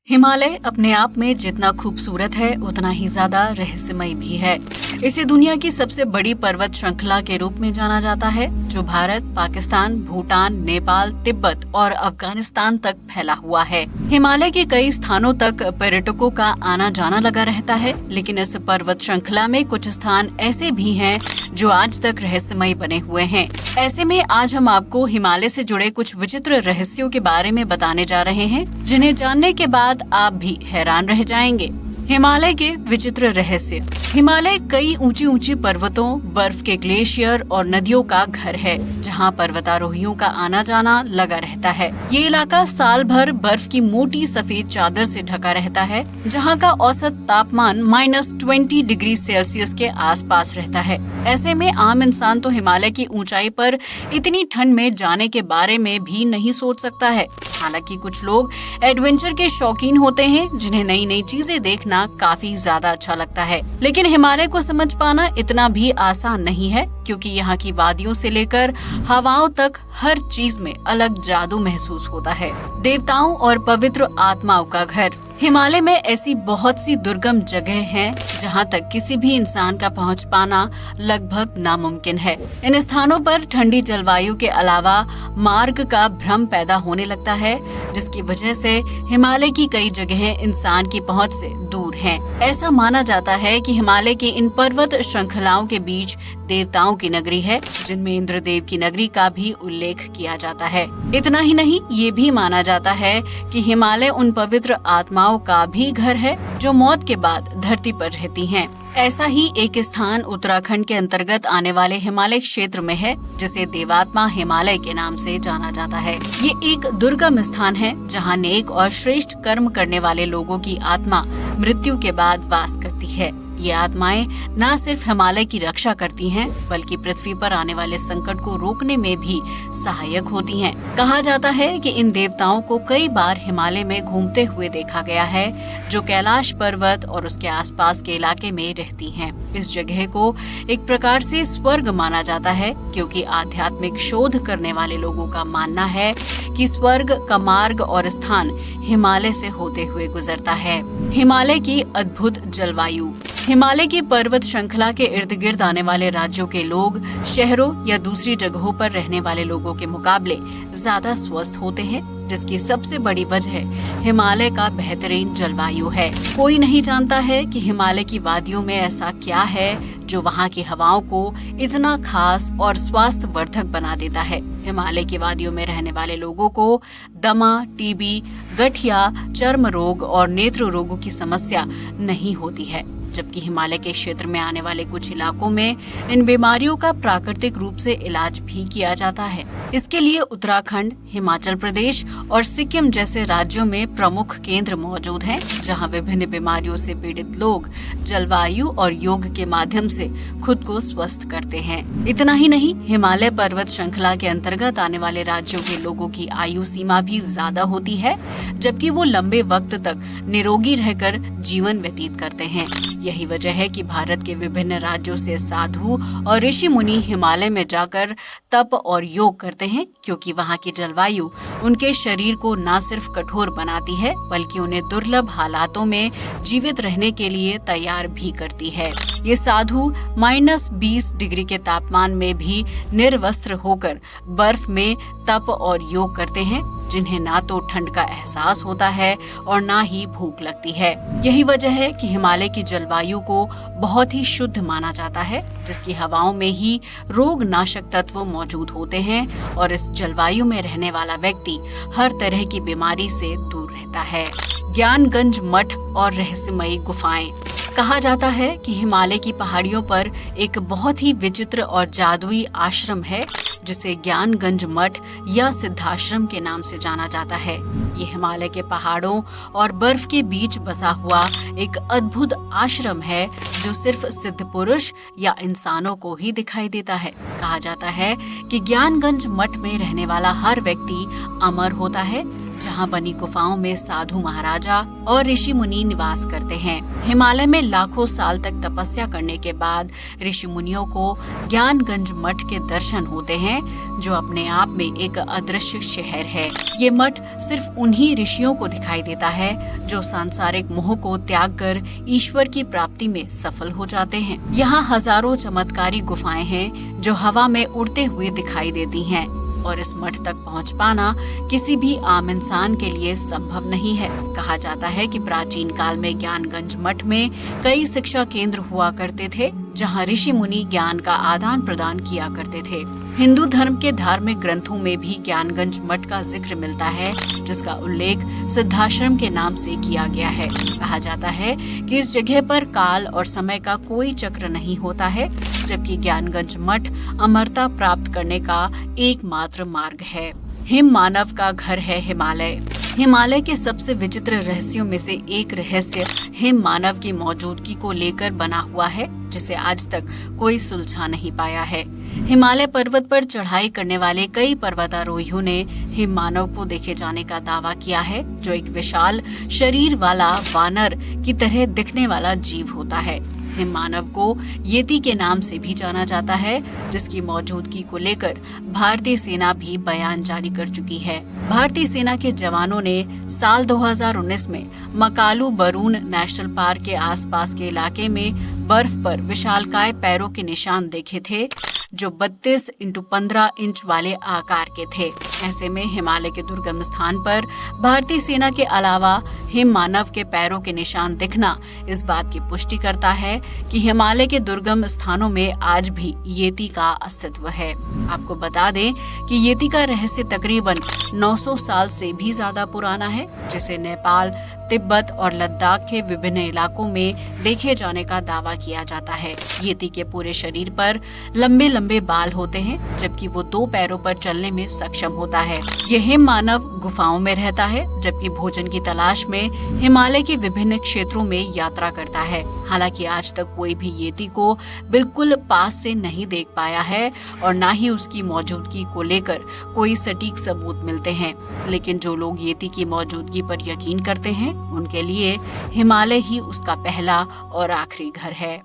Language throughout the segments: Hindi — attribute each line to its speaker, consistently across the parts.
Speaker 1: हिमालय अपने आप में जितना खूबसूरत है उतना ही ज्यादा रहस्यमय भी है। इसे दुनिया की सबसे बड़ी पर्वत श्रृंखला के रूप में जाना जाता है, जो भारत, पाकिस्तान, भूटान, नेपाल, तिब्बत और अफगानिस्तान तक फैला हुआ है। हिमालय के कई स्थानों तक पर्यटकों का आना जाना लगा रहता है, लेकिन इस पर्वत श्रृंखला में कुछ स्थान ऐसे भी हैं जो आज तक रहस्यमय बने हुए हैं। ऐसे में आज हम आपको हिमालय से जुड़े कुछ विचित्र रहस्यों के बारे में बताने जा रहे हैं, जिन्हें जानने के बाद आप भी हैरान रह जाएंगे। हिमालय के विचित्र रहस्य। हिमालय कई ऊंची ऊंची पर्वतों, बर्फ के ग्लेशियर और नदियों का घर है, जहां पर्वतारोहियों का आना जाना लगा रहता है। ये इलाका साल भर बर्फ की मोटी सफेद चादर से ढका रहता है, जहां का औसत तापमान -20 डिग्री सेल्सियस के आसपास रहता है। ऐसे में आम इंसान तो हिमालय की ऊंचाई पर इतनी ठंड में जाने के बारे में भी नहीं सोच सकता है। हालांकि कुछ लोग एडवेंचर के शौकीन होते हैं, जिन्हें नई नई चीजें देखना काफी ज्यादा अच्छा लगता है। लेकिन हिमालय को समझ पाना इतना भी आसान नहीं है, क्योंकि यहाँ की वादियों से लेकर हवाओं तक हर चीज में अलग जादू महसूस होता है। देवताओं और पवित्र आत्माओं का घर। हिमालय में ऐसी बहुत सी दुर्गम जगह हैं, जहां तक किसी भी इंसान का पहुंच पाना लगभग नामुमकिन है। इन स्थानों पर ठंडी जलवायु के अलावा मार्ग का भ्रम पैदा होने लगता है, जिसकी वजह से हिमालय की कई जगहें इंसान की पहुंच से दूर हैं। ऐसा माना जाता है कि हिमालय की इन पर्वत श्रृंखलाओं के बीच देवताओं की नगरी है, जिनमें इंद्रदेव की नगरी का भी उल्लेख किया जाता है। इतना ही नहीं, ये भी माना जाता है कि हिमालय उन पवित्र आत्माओं का भी घर है जो मौत के बाद धरती पर रहती हैं। ऐसा ही एक स्थान उत्तराखंड के अंतर्गत आने वाले हिमालय क्षेत्र में है, जिसे देवात्मा हिमालय के नाम से जाना जाता है। ये एक दुर्गम स्थान है, जहां नेक और श्रेष्ठ कर्म करने वाले लोगों की आत्मा मृत्यु के बाद वास करती है। ये आत्माएं न सिर्फ हिमालय की रक्षा करती हैं, बल्कि पृथ्वी पर आने वाले संकट को रोकने में भी सहायक होती हैं। कहा जाता है कि इन देवताओं को कई बार हिमालय में घूमते हुए देखा गया है, जो कैलाश पर्वत और उसके आसपास के इलाके में रहती हैं। इस जगह को एक प्रकार से स्वर्ग माना जाता है, क्योंकि आध्यात्मिक शोध करने वाले लोगों का मानना है कि स्वर्ग का मार्ग और स्थान हिमालय से होते हुए गुजरता है। हिमालय की अद्भुत जलवायु। हिमालय की पर्वत श्रृंखला के इर्द गिर्द आने वाले राज्यों के लोग शहरों या दूसरी जगहों पर रहने वाले लोगों के मुकाबले ज्यादा स्वस्थ होते हैं, जिसकी सबसे बड़ी वजह हिमालय का बेहतरीन जलवायु है। कोई नहीं जानता है कि हिमालय की वादियों में ऐसा क्या है जो वहाँ की हवाओं को इतना खास और स्वास्थ्यवर्धक बना देता है। हिमालय की वादियों में रहने वाले लोगों को दमा, टीबी, गठिया, चर्म रोग और नेत्र रोगों की समस्या नहीं होती है, जबकि हिमालय के क्षेत्र में आने वाले कुछ इलाकों में इन बीमारियों का प्राकृतिक रूप से इलाज भी किया जाता है। इसके लिए उत्तराखंड, हिमाचल प्रदेश और सिक्किम जैसे राज्यों में प्रमुख केंद्र मौजूद हैं, जहां विभिन्न बीमारियों से पीड़ित लोग जलवायु और योग के माध्यम से खुद को स्वस्थ करते हैं। इतना ही नहीं, हिमालय पर्वत श्रृंखला के अंतर्गत आने वाले राज्यों के लोगों की आयु सीमा भी ज्यादा होती है, जबकि वो लंबे वक्त तक निरोगी रहकर जीवन व्यतीत करते हैं। यही वजह है कि भारत के विभिन्न राज्यों से साधु और ऋषि मुनि हिमालय में जाकर तप और योग करते हैं, क्योंकि वहाँ की जलवायु उनके शरीर को न सिर्फ कठोर बनाती है, बल्कि उन्हें दुर्लभ हालातों में जीवित रहने के लिए तैयार भी करती है। ये साधु -20 डिग्री के तापमान में भी निर्वस्त्र होकर बर्फ में तप और योग करते हैं, जिन्हें ना तो ठंड का एहसास होता है और ना ही भूख लगती है। यही वजह है कि हिमालय की जलवायु को बहुत ही शुद्ध माना जाता है, जिसकी हवाओं में ही रोग नाशक तत्व मौजूद होते हैं, और इस जलवायु में रहने वाला व्यक्ति हर तरह की बीमारी से दूर रहता है। ज्ञानगंज मठ और रहस्यमयी गुफाएं। कहा जाता है कि हिमालय की पहाड़ियों पर एक बहुत ही विचित्र और जादुई आश्रम है, जिसे ज्ञानगंज मठ या सिद्धाश्रम के नाम से जाना जाता है। ये हिमालय के पहाड़ों और बर्फ के बीच बसा हुआ एक अद्भुत आश्रम है, जो सिर्फ सिद्ध पुरुष या इंसानों को ही दिखाई देता है। कहा जाता है कि ज्ञानगंज मठ में रहने वाला हर व्यक्ति अमर होता है, जहाँ बनी गुफाओं में साधु महाराजा और ऋषि मुनि निवास करते हैं। हिमालय में लाखों साल तक तपस्या करने के बाद ऋषि मुनियों को ज्ञानगंज मठ के दर्शन होते हैं, जो अपने आप में एक अदृश्य शहर है। ये मठ सिर्फ उन्हीं ऋषियों को दिखाई देता है जो सांसारिक मोह को त्याग कर ईश्वर की प्राप्ति में सफल हो जाते हैं। यहाँ हजारों चमत्कारी गुफाएं हैं जो हवा में उड़ते हुए दिखाई देती हैं, और इस मठ तक पहुंच पाना किसी भी आम इंसान के लिए संभव नहीं है। कहा जाता है कि प्राचीन काल में ज्ञानगंज मठ में कई शिक्षा केंद्र हुआ करते थे, जहां ऋषि मुनि ज्ञान का आदान प्रदान किया करते थे। हिंदू धर्म के धार्मिक ग्रंथों में भी ज्ञानगंज मठ का जिक्र मिलता है, जिसका उल्लेख सिद्धाश्रम के नाम से किया गया है। कहा जाता है कि इस जगह पर काल और समय का कोई चक्र नहीं होता है, जबकि ज्ञानगंज मठ अमरता प्राप्त करने का एकमात्र मार्ग है। हिम मानव का घर है हिमालय। हिमालय के सबसे विचित्र रहस्यों में से एक रहस्य हिम मानव की मौजूदगी को लेकर बना हुआ है, जिसे आज तक कोई सुलझा नहीं पाया है। हिमालय पर्वत पर चढ़ाई करने वाले कई पर्वतारोहियों ने हिम मानव को देखे जाने का दावा किया है, जो एक विशाल शरीर वाला वानर की तरह दिखने वाला जीव होता है। हिम मानव को येती के नाम से भी जाना जाता है, जिसकी मौजूदगी को लेकर भारतीय सेना भी बयान जारी कर चुकी है। भारतीय सेना के जवानों ने साल 2019 में मकालू बरून नेशनल पार्क के आसपास के इलाके में बर्फ पर विशालकाय पैरों के निशान देखे थे, जो 32 × 15 इंच वाले आकार के थे। ऐसे में हिमालय के दुर्गम स्थान पर भारतीय सेना के अलावा हिम मानव के पैरों के निशान दिखना इस बात की पुष्टि करता है कि हिमालय के दुर्गम स्थानों में आज भी येती का अस्तित्व है। आपको बता दें कि येती का रहस्य तकरीबन 900 साल से भी ज्यादा पुराना है, जिसे नेपाल, तिब्बत और लद्दाख के विभिन्न इलाकों में देखे जाने का दावा किया जाता है। येती के पूरे शरीर पर लंबे लंबे बाल होते हैं, जबकि वो 2 पैरों पर चलने में सक्षम होता है। यह हिम मानव गुफाओं में रहता है, जबकि भोजन की तलाश में हिमालय के विभिन्न क्षेत्रों में यात्रा करता है। हालांकि आज तक कोई भी येती को बिल्कुल पास से नहीं देख पाया है और न ही उसकी मौजूदगी को लेकर कोई सटीक सबूत मिलते हैं, लेकिन जो लोग येती की मौजूदगी पर यकीन करते हैं, उनके लिए हिमालय ही उसका पहला और आखिरी घर है।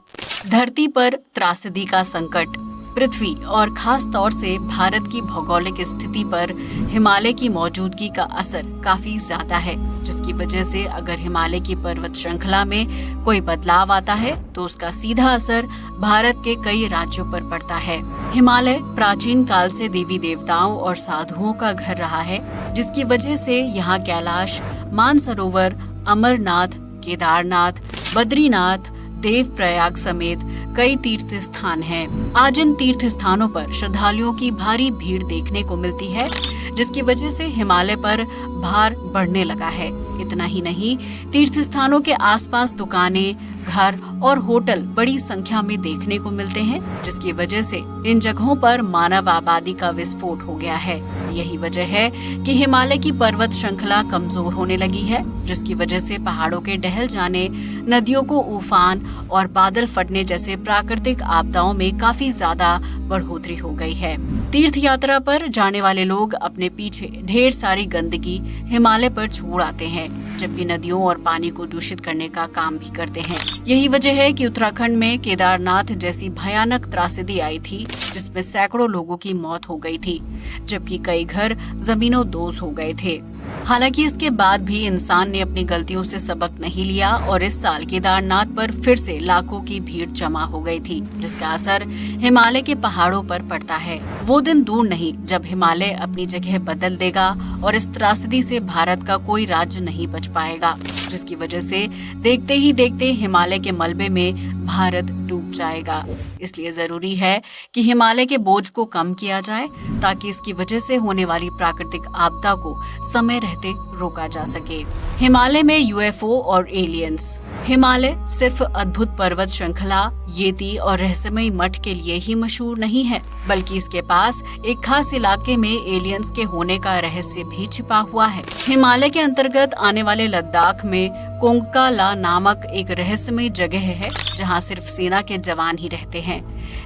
Speaker 1: धरती पर त्रासदी का संकट। पृथ्वी और खास तौर से भारत की भौगोलिक स्थिति पर हिमालय की मौजूदगी का असर काफी ज्यादा है, जिसकी वजह से अगर हिमालय की पर्वत श्रृंखला में कोई बदलाव आता है तो उसका सीधा असर भारत के कई राज्यों पर पड़ता है। हिमालय प्राचीन काल से देवी देवताओं और साधुओं का घर रहा है, जिसकी वजह से यहाँ कैलाश, मानसरोवर, अमरनाथ, केदारनाथ, बद्रीनाथ, देवप्रयाग समेत कई तीर्थ स्थान हैं। आज इन तीर्थ स्थानों पर श्रद्धालुओं की भारी भीड़ देखने को मिलती है, जिसकी वजह से हिमालय पर भार बढ़ने लगा है। इतना ही नहीं, तीर्थ स्थानों के आसपास दुकानें, घर और होटल बड़ी संख्या में देखने को मिलते हैं, जिसकी वजह से इन जगहों पर मानव आबादी का विस्फोट हो गया है। यही वजह है कि हिमालय की पर्वत श्रृंखला कमजोर होने लगी है, जिसकी वजह से पहाड़ों के ढह जाने, नदियों को उफान और बादल फटने जैसे प्राकृतिक आपदाओं में काफी ज्यादा बढ़ोतरी हो गई है। तीर्थ यात्रा पर जाने वाले लोग अपने पीछे ढेर सारी गंदगी हिमालय पर छोड़ आते हैं, जबकि नदियों और पानी को दूषित करने का काम भी करते हैं। यही वजह है कि उत्तराखंड में केदारनाथ जैसी भयानक त्रासदी आई थी, जिसमें सैकड़ों लोगों की मौत हो गई थी, जबकि कई घर जमीनों-दोज हो गए थे। हालांकि इसके बाद भी इंसान ने अपनी गलतियों से सबक नहीं लिया और इस साल केदारनाथ पर फिर से लाखों की भीड़ जमा हो गई थी, जिसका असर हिमालय के पहाड़ों पर पड़ता है। वो दिन दूर नहीं जब हिमालय अपनी जगह बदल देगा और इस त्रासदी से भारत का कोई राज्य नहीं बच पाएगा, जिसकी वजह से देखते ही देखते हिमालय के मलबे में भारत डूब जाएगा। इसलिए जरूरी है कि हिमालय के बोझ को कम किया जाए, ताकि इसकी वजह से होने वाली प्राकृतिक आपदा को समय रहते रोका जा सके। हिमालय में यूएफओ और एलियंस। हिमालय सिर्फ अद्भुत पर्वत श्रृंखला, येती और रहस्यमयी मठ के लिए ही मशहूर नहीं है, बल्कि इसके पास एक खास इलाके में एलियंस के होने का रहस्य भी छिपा हुआ है। हिमालय के अंतर्गत आने वाले लद्दाख में कोंगका ला नामक एक रहस्यमय जगह है, जहां सिर्फ सेना के जवान ही रहते हैं।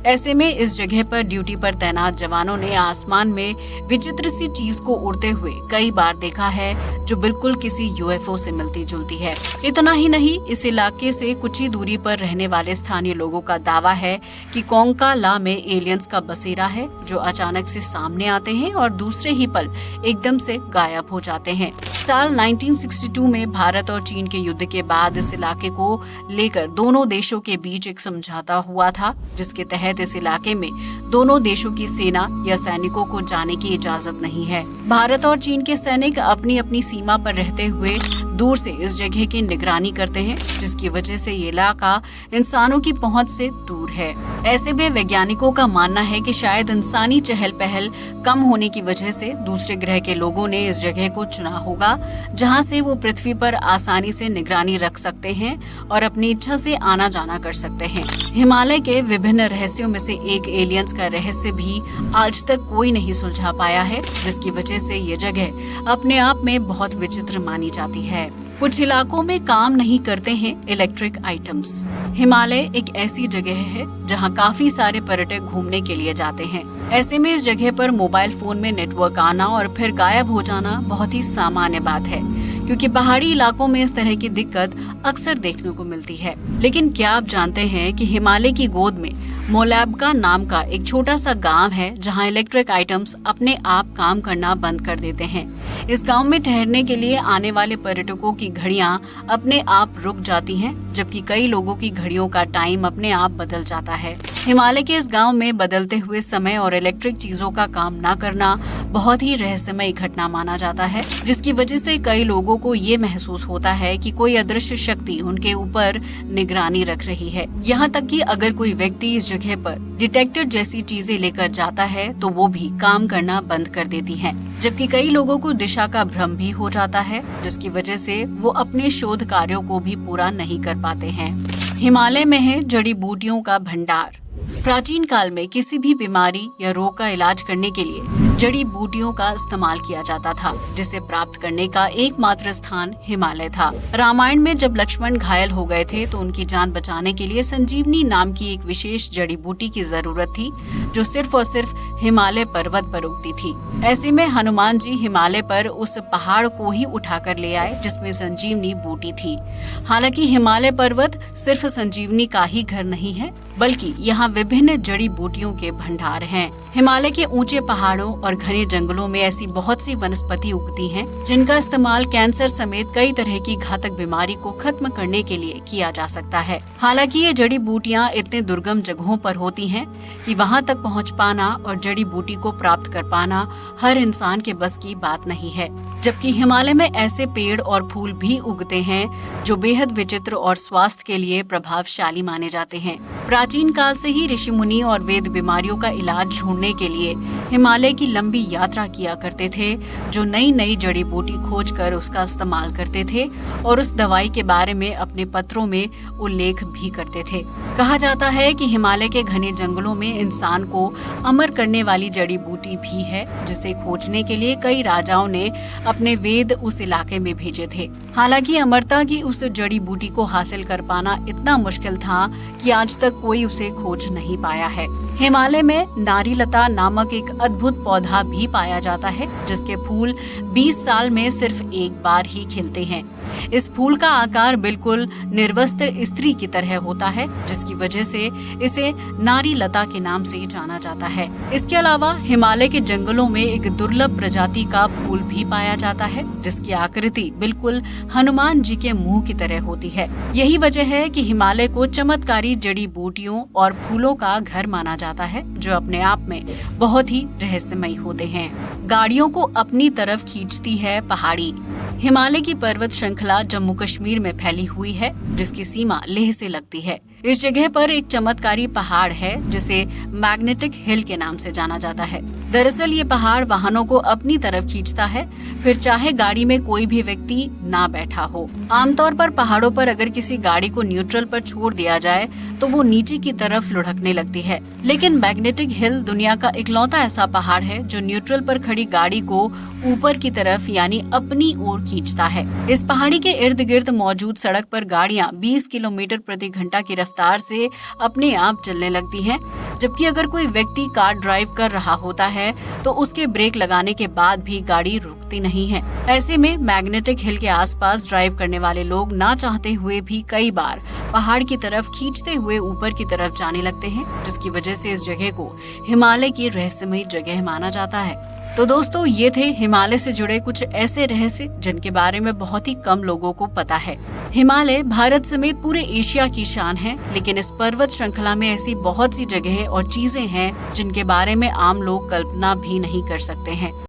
Speaker 1: ऐसे में इस जगह पर ड्यूटी पर तैनात जवानों ने आसमान में विचित्र सी चीज को उड़ते हुए कई बार देखा है, जो बिल्कुल किसी यूएफओ से मिलती जुलती है। इतना ही नहीं, इस इलाके से कुछ ही दूरी पर रहने वाले स्थानीय लोगों का दावा है कि कोंका ला में एलियंस का बसेरा है, जो अचानक से सामने आते हैं और दूसरे ही पल एकदम से गायब हो जाते हैं। साल 1962 में भारत और चीन के युद्ध के बाद इस इलाके को लेकर दोनों देशों के बीच एक समझौता हुआ था, जिसके तहत इस इलाके में दोनों देशों की सेना या सैनिकों को जाने की इजाजत नहीं है। भारत और चीन के सैनिक अपनी अपनी सीमा पर रहते हुए दूर से इस जगह की निगरानी करते हैं, जिसकी वजह से ये इलाका इंसानों की पहुंच से दूर है। ऐसे में वैज्ञानिकों का मानना है कि शायद इंसानी चहल पहल कम होने की वजह से दूसरे ग्रह के लोगों ने इस जगह को चुना होगा, जहां से वो पृथ्वी पर आसानी से निगरानी रख सकते हैं और अपनी इच्छा से आना जाना कर सकते हैं। हिमालय के विभिन्न रहस्यों में से एक एलियंस का रहस्य भी आज तक कोई नहीं सुलझा पाया है, जिसकी वजह से ये जगह अपने आप में बहुत विचित्र मानी जाती है। कुछ इलाकों में काम नहीं करते हैं इलेक्ट्रिक आइटम्स। हिमालय एक ऐसी जगह है जहां काफी सारे पर्यटक घूमने के लिए जाते हैं। ऐसे में इस जगह पर मोबाइल फोन में नेटवर्क आना और फिर गायब हो जाना बहुत ही सामान्य बात है, क्योंकि पहाड़ी इलाकों में इस तरह की दिक्कत अक्सर देखने को मिलती है। लेकिन क्या आप जानते हैं कि हिमालय की गोद में मोलैब्का नाम का एक छोटा सा गांव है, जहां इलेक्ट्रिक आइटम्स अपने आप काम करना बंद कर देते हैं। इस गांव में ठहरने के लिए आने वाले पर्यटकों की घड़ियां अपने आप रुक जाती हैं, जबकि कई लोगों की घड़ियों का टाइम अपने आप बदल जाता है। हिमालय के इस गांव में बदलते हुए समय और इलेक्ट्रिक चीजों का काम न करना बहुत ही रहस्यमय घटना माना जाता है, जिसकी वजह से कई लोगों को ये महसूस होता है कि कोई अदृश्य शक्ति उनके ऊपर निगरानी रख रही है। यहाँ तक कि अगर कोई व्यक्ति इस जगह पर डिटेक्टर जैसी चीजें लेकर जाता है तो वो भी काम करना बंद कर देती हैं, जबकि कई लोगों को दिशा का भ्रम भी हो जाता है, जिसकी वजह से वो अपने शोध कार्यों को भी पूरा नहीं कर पाते हैं। हिमालय में है जड़ी बूटियों का भंडार। प्राचीन काल में किसी भी बीमारी या रोग का इलाज करने के लिए जड़ी बूटियों का इस्तेमाल किया जाता था, जिसे प्राप्त करने का एकमात्र स्थान हिमालय था। रामायण में जब लक्ष्मण घायल हो गए थे तो उनकी जान बचाने के लिए संजीवनी नाम की एक विशेष जड़ी बूटी की जरूरत थी, जो सिर्फ और सिर्फ हिमालय पर्वत पर उगती थी। ऐसे में हनुमान जी हिमालय पर उस पहाड़ को ही उठाकर ले आए जिसमें संजीवनी बूटी थी। हालांकि हिमालय पर्वत सिर्फ संजीवनी का ही घर नहीं है, बल्कि यहाँ विभिन्न जड़ी बूटियों के भंडार हैं। हिमालय के ऊंचे पहाड़ों और घने जंगलों में ऐसी बहुत सी वनस्पति उगती हैं, जिनका इस्तेमाल कैंसर समेत कई तरह की घातक बीमारी को खत्म करने के लिए किया जा सकता है। हालांकि ये जड़ी बूटियां इतने दुर्गम जगहों पर होती हैं कि वहां तक पहुंच पाना और जड़ी बूटी को प्राप्त कर पाना हर इंसान के बस की बात नहीं है। जबकि हिमालय में ऐसे पेड़ और फूल भी उगते हैं जो बेहद विचित्र और स्वास्थ्य के लिए प्रभावशाली माने जाते हैं। प्राचीन काल से ही ऋषि मुनि और वेद बीमारियों का इलाज ढूंढने के लिए हिमालय की लंबी यात्रा किया करते थे, जो नई नई जड़ी बूटी खोज कर उसका इस्तेमाल करते थे और उस दवाई के बारे में अपने पत्रों में उल्लेख भी करते थे। कहा जाता है कि हिमालय के घने जंगलों में इंसान को अमर करने वाली जड़ी बूटी भी है, जिसे खोजने के लिए कई राजाओं ने अपने वेद उस इलाके में भेजे थे। हालांकि अमरता की उस जड़ी बूटी को हासिल कर पाना इतना मुश्किल था कि आज तक कोई उसे खोज नहीं पाया है। हिमालय में नारीलता नामक एक अद्भुत पौधा भी पाया जाता है, जिसके फूल 20 साल में सिर्फ एक बार ही खिलते हैं। इस फूल का आकार बिल्कुल निर्वस्त्र स्त्री की तरह होता है, जिसकी वजह से इसे नारीलता के नाम से जाना जाता है। इसके अलावा हिमालय के जंगलों में एक दुर्लभ प्रजाति का फूल भी पाया जाता है, जिसकी आकृति बिल्कुल हनुमान जी के मुंह की तरह होती है। यही वजह है कि हिमालय को चमत्कारी जड़ी बूटियों और फूलों का घर माना जाता है, जो अपने आप में बहुत ही रहस्यमयी होते हैं। गाड़ियों को अपनी तरफ खींचती है पहाड़ी। हिमालय की पर्वत श्रृंखला जम्मू कश्मीर में फैली हुई है, जिसकी सीमा लेह से लगती है। इस जगह पर एक चमत्कारी पहाड़ है जिसे मैग्नेटिक हिल के नाम से जाना जाता है। दरअसल ये पहाड़ वाहनों को अपनी तरफ खींचता है, फिर चाहे गाड़ी में कोई भी व्यक्ति ना बैठा हो। आमतौर पर पहाड़ों पर अगर किसी गाड़ी को न्यूट्रल पर छोड़ दिया जाए तो वो नीचे की तरफ लुढ़कने लगती है, लेकिन मैग्नेटिक हिल दुनिया का इकलौता ऐसा पहाड़ है जो न्यूट्रल पर खड़ी गाड़ी को ऊपर की तरफ यानी अपनी ओर खींचता है। इस पहाड़ी के इर्द गिर्द मौजूद सड़क पर गाड़ियां 20 किलोमीटर प्रति घंटा की रफ्तार से अपने आप चलने लगती हैं, जबकि अगर कोई व्यक्ति कार ड्राइव कर रहा होता है तो उसके ब्रेक लगाने के बाद भी गाड़ी रुकती नहीं है। ऐसे में मैग्नेटिक हिल के आसपास ड्राइव करने वाले लोग ना चाहते हुए भी कई बार पहाड़ की तरफ खींचते हुए ऊपर की तरफ जाने लगते हैं, जिसकी वजह से इस जगह को हिमालय की रहस्यमयी जगह माना जाता है। तो दोस्तों, ये थे हिमालय से जुड़े कुछ ऐसे रहस्य जिनके बारे में बहुत ही कम लोगों को पता है। हिमालय भारत समेत पूरे एशिया की शान है, लेकिन इस पर्वत श्रृंखला में ऐसी बहुत सी जगहें और चीजें हैं जिनके बारे में आम लोग कल्पना भी नहीं कर सकते हैं।